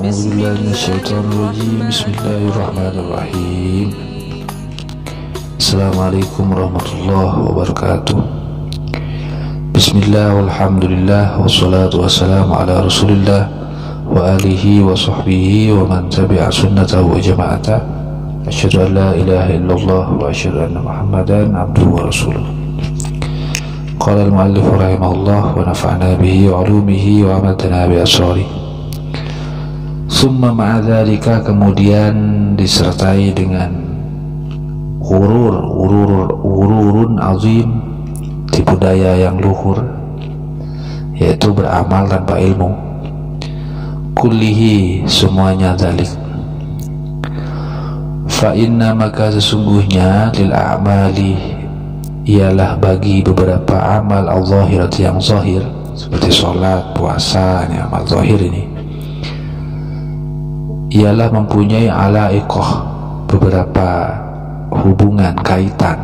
بالله من الشيطان الرجيم. بسم الله الرحمن الرحيم. Assalamualaikum warahmatullahi wabarakatuh. Bismillah walhamdulillah wassalatu wassalamu ala rasulillah wa alihi wa sahbihi wa man tabi'a sunnatahu wa jama'atah. Asyhadu an la ilaha illallah wa asyhadu anna Muhammadan abduhu wa rasuluh. Qala al-muallif rahimahullah wa nafa'na bihi wa ulumihi wa amatana bi asrari. Summa ma'adzalika, kemudian disertai dengan ururun azim, tipu daya yang luhur, yaitu beramal tanpa ilmu. Kullihi, semuanya dzalik. Fa inna, maka sesungguhnya, lil a'mali, ialah bagi beberapa amal al-zahirat yang zahir, seperti sholat, puasa, ini amal zahir ini, ialah mempunyai alaiqah, beberapa hubungan kaitan,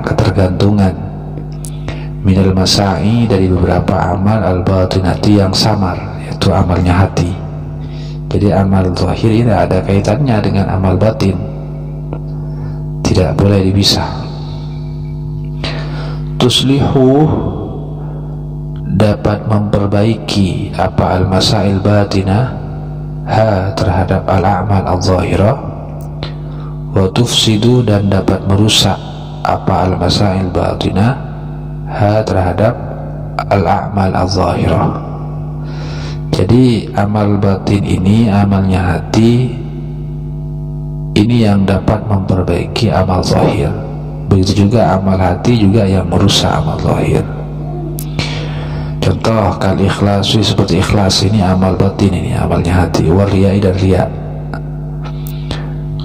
ketergantungan, minal masai, dari beberapa amal al-batinati yang samar, yaitu amalnya hati. Jadi amal zahir ini ada kaitannya dengan amal batin, tidak boleh dipisah. Tuslihu, dapat memperbaiki apa al-masail batinah, terhadap al-a'mal al-zahirah, wa tufsidu, dan dapat merusak apa al-masail batinah, terhadap al-a'mal al-zahirah. Jadi amal batin ini, amalnya hati ini yang dapat memperbaiki amal zahir. Begitu juga amal hati juga yang merusak amal zahir. Contoh kal ikhlasi, seperti ikhlas ini amal batin, ini amalnya hati. Wal riya'i, dan riya.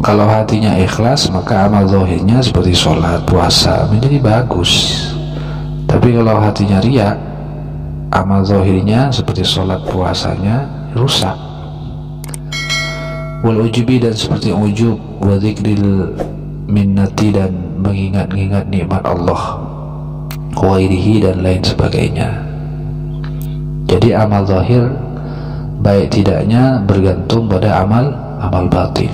Kalau hatinya ikhlas, maka amal zahirnya seperti sholat, puasa menjadi bagus. Tapi kalau hatinya riya, amal zahirnya seperti sholat, puasanya rusak. Wal ujubi, dan seperti ujub, wa dzikril minnati, dan mengingat-ingat nikmat Allah, ghairihi, dan lain sebagainya. Jadi amal zahir baik tidaknya bergantung pada amal batin.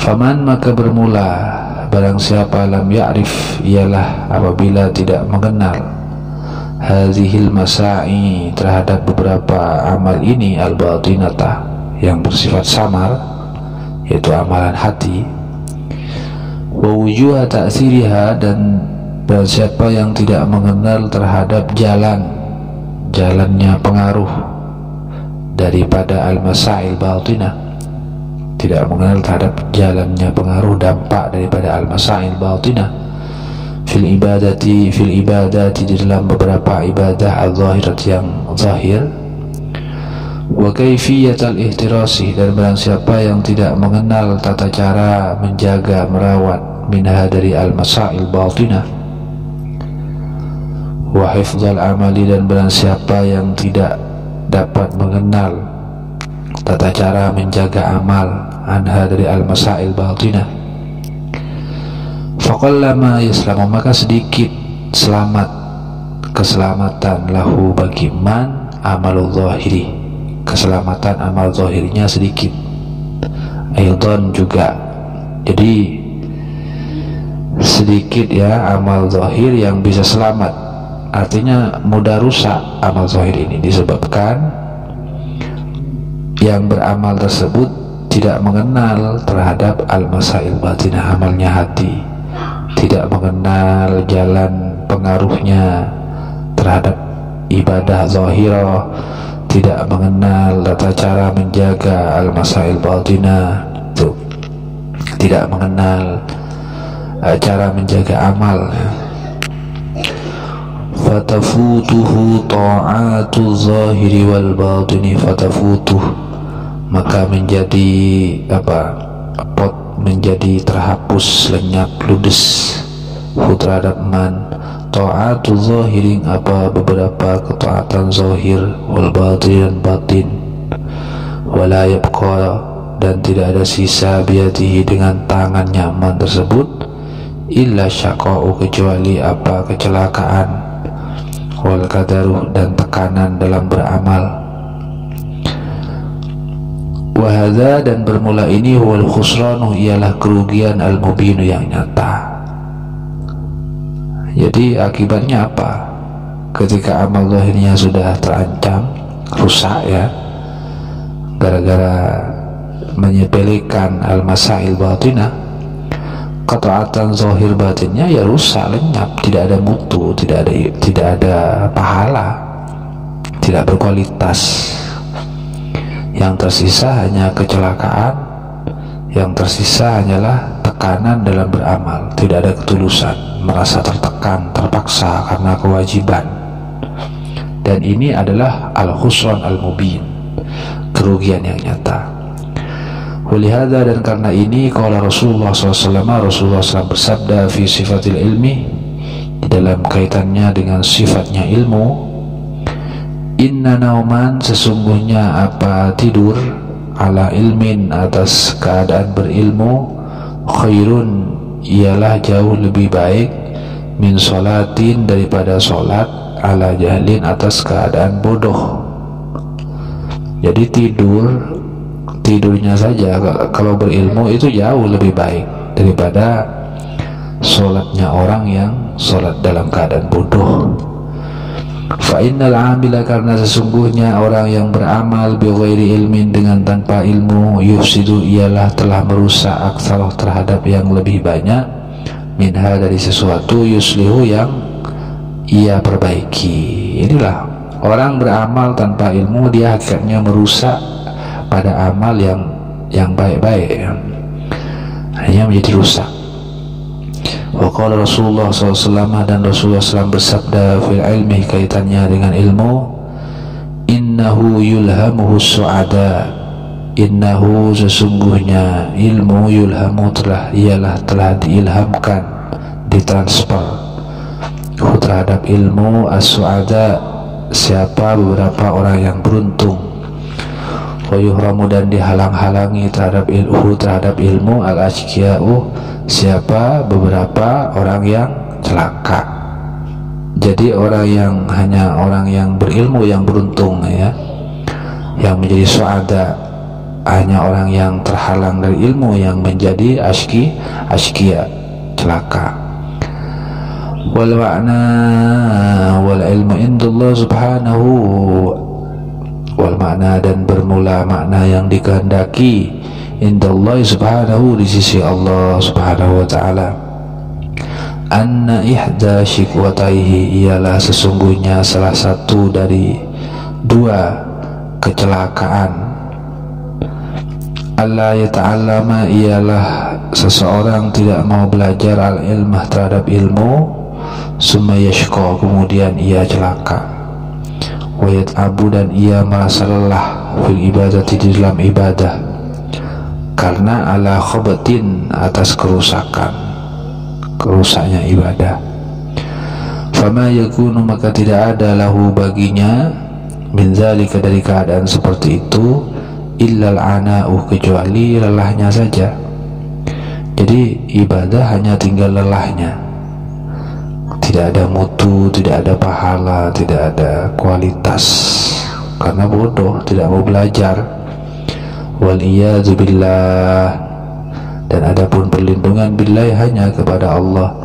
Faman, maka bermula barang siapa, lam ya'rif, ialah apabila tidak mengenal, hadhil masai, terhadap beberapa amal ini, al-batinata, yang bersifat samar, yaitu amalan hati, wa wujuha ta'siriha, dan siapa yang tidak mengenal terhadap jalannya pengaruh daripada al-masail batinah, tidak mengenal terhadap jalannya pengaruh dampak daripada al-masail batinah fil ibadati di dalam beberapa ibadah al-zahirat yang zahir, wa kaifiyatal ihtirasi, dan barang siapa yang tidak mengenal tata cara menjaga, merawat, minha, dari al-masail batinah, wa hifdzal amali, dan barang siapa yang tidak dapat mengenal tata cara menjaga amal, anha, dari al-masail batinah, faqallama yaslamu, maka sedikit keselamatan lahu bagi man amalul zahiri, keselamatan amal zahirnya sedikit. Aidan, juga, jadi sedikit ya amal zahir yang bisa selamat, artinya mudah rusak amal zahir ini, disebabkan yang beramal tersebut tidak mengenal terhadap al-masail batinah, amalnya hati, tidak mengenal jalan pengaruhnya terhadap ibadah zahirah, tidak mengenal tata cara menjaga al-masail batinah, tidak mengenal cara menjaga amal. Fatafutuhu ta'atu zahiri wal batini, fatafutuh, maka menjadi menjadi terhapus, lenyap, ludes terhadap man ta'atu zahirin, beberapa ketaatan zahir, wal batin, dan batin, wala yabqa, dan tidak ada sisa, biadihi, dengan tangannya man tersebut, illa syaqa'u, kecuali kecelakaan, wal qadaru dan tekanan dalam beramal. Wahada dan bermula ini wal khusranu ialah kerugian al-mubinu yang nyata. Jadi akibatnya apa? Ketika amal zahirnya sudah terancam rusak ya, gara-gara menyepelekan al-masail batinah, qata'atan zahir batinnya ya rusak, lenyap, tidak ada mutu, tidak ada pahala, tidak berkualitas. Yang tersisa hanya kecelakaan, yang tersisa hanyalah tekanan dalam beramal, tidak ada ketulusan, merasa tertekan, terpaksa karena kewajiban. Dan ini adalah al-khusran al-mubin, kerugian yang nyata. Walihada, dan karena ini qala Rasulullah SAW, Rasulullah SAW bersabda fi sifatil ilmi, di dalam kaitannya dengan sifatnya ilmu, inna nauman, sesungguhnya apa tidur, ala ilmin, atas keadaan berilmu, khairun, ialah jauh lebih baik, min sholatin, daripada sholat, ala jahlin, atas keadaan bodoh. Jadi tidurnya saja kalau berilmu itu jauh lebih baik daripada sholatnya orang yang sholat dalam keadaan bodoh. Fa innal amila, karena sesungguhnya orang yang beramal bi ghairi ilmin, dengan tanpa ilmu, yufsidu, ialah telah merusak, aktsarah, terhadap yang lebih banyak, minha, dari sesuatu, yuslihu, yang ia perbaiki. Inilah orang beramal tanpa ilmu, dia hakikatnya merusak pada amal yang baik-baik, hanya menjadi rusak. Wa qala Rasulullah SAW, dan Rasulullah SAW bersabda fil ilmi, kaitannya dengan ilmu, innahu yulhamuhu su'ada, innahu, sesungguhnya ilmu, yulhamu, telah diilhamkan, ditransfer terhadap ilmu, as-su'ada, siapa, beberapa orang yang beruntung. Wa yuhramu, dan dihalang-halangi terhadap ilmu, al-ashqiya'u, siapa, beberapa orang yang celaka. Jadi hanya orang yang berilmu yang beruntung ya, yang menjadi su'ada, hanya orang yang terhalang dari ilmu yang menjadi ashqiya, celaka. Wal ma'na wal ilmu indallah subhanahu, wal makna, dan bermula makna yang dikehendaki, indallah subhanahu, di sisi Allah subhanahu wa ta'ala, anna ihda syikwataihi, ialah sesungguhnya salah satu dari dua kecelakaan, Allah yata'allama, ialah seseorang tidak mau belajar al-ilmah, terhadap ilmu, summa yashqa, kemudian ia celaka, wa yat'abu, dan ia merasa lelah, fil ibadati, di dalam ibadah, karena ala khabatin, atas kerusaknya ibadah. Fama yakunu, maka tidak ada lahu baginya, min zalika, dari keadaan seperti itu, illal ana'u, kecuali lelahnya saja. Jadi ibadah hanya tinggal lelahnya, tidak ada mutu, tidak ada pahala, tidak ada kualitas, karena bodoh, tidak mau belajar. Wal iyadzu billah, dan adapun perlindungan billahi, hanya kepada Allah,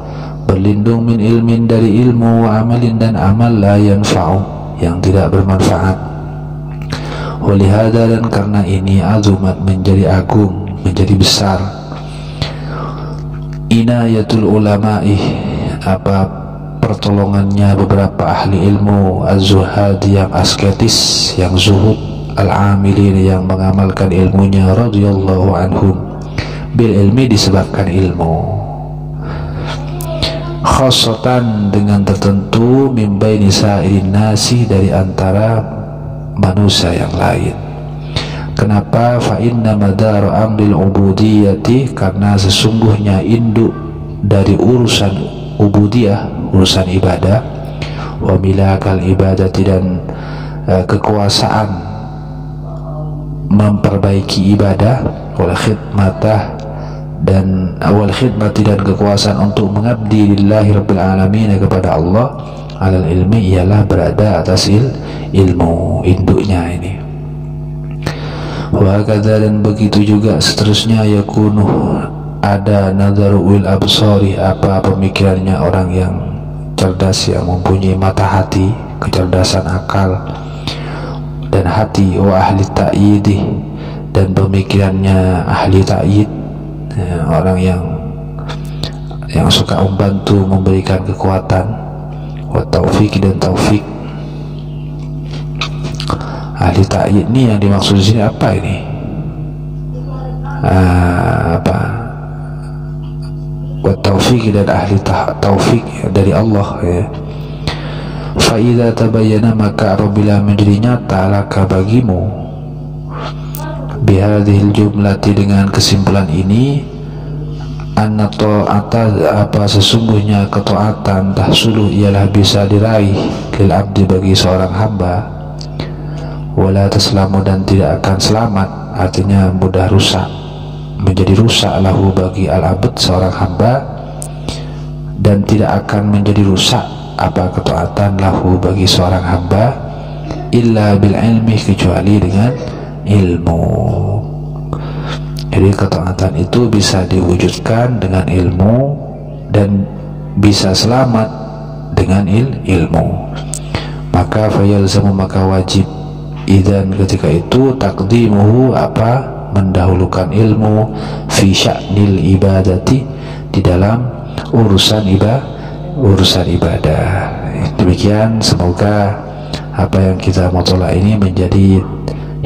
berlindung, min ilmin, dari ilmu, wa amalin, dan amal, la yanfa'u, yang tidak bermanfaat. Walihada, dan karena ini, azumat, menjadi agung, menjadi besar, inayatul ulama'i, apa pertolongannya beberapa ahli ilmu, az-zuhad, yang asketis, yang zuhud, al-amilin, yang mengamalkan ilmunya, radhiyallahu anhum, bil ilmi, disebabkan ilmu, khassatan, dengan tertentu, min baini sa'irin nasi, dari antara manusia yang lain. Kenapa? Fa inna madar amril ubudiyati, karena sesungguhnya induk dari urusan ubudiyah, urusan ibadah, wa milakal ibadati, dan kekuasaan memperbaiki ibadah, wal khidmatah, dan awal khidmati, dan kekuasaan untuk mengabdi lillahi rabbil alamin, kepada Allah, alal ilmi ialah berada atas ilmu induknya ini. Wa kadza, dan begitu juga seterusnya, yakunu ada nadharul absari, apa pemikirannya orang yang cerdas, yang mempunyai mata hati, kecerdasan akal dan hati, wa ahli ta'yidi, dan pemikirannya ahli ta'yid, orang yang suka membantu, memberikan kekuatan, wa taufik, dan taufik. Ahli ta'yid ini yang dimaksud di sini apa ini? Wa taufik, dan ahli taufik dari Allah ya. Fa idza tabayyana, maka apabila menjadi nyata laka bagimu, bihadhil jumlati, dengan kesimpulan ini, anna ta'ata, apa sesungguhnya ketaatan, tahsulu ialah bisa diraih, lil abdi, bagi seorang hamba, wala taslamu, dan tidak akan selamat, artinya mudah rusak, menjadi rusak, lahu, bagi al-abd, seorang hamba, dan tidak akan menjadi rusak apa ketaatan, lahu, bagi seorang hamba, illa bil ilmi, kecuali dengan ilmu. Jadi ketaatan itu bisa diwujudkan dengan ilmu dan bisa selamat dengan ilmu. Maka fayalzamu, maka wajib, idzan, ketika itu, taqdimuhu, apa mendahulukan ilmu, fi sya'nil ibadati, di dalam urusan ibadah. Demikian, semoga apa yang kita mutolak ini menjadi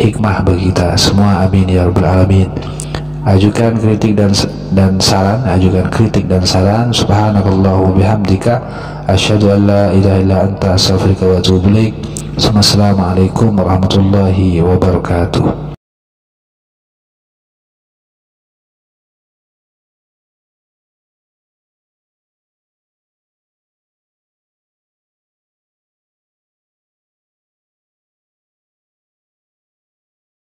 hikmah bagi kita semua, amin ya rabbal alamin. Ajukan kritik dan saran, subhanakallahumma bihamdika, asyhadu an la ilaha illa anta, astaghfiruka wa atubu ilaik. Assalamualaikum warahmatullahi wabarakatuh.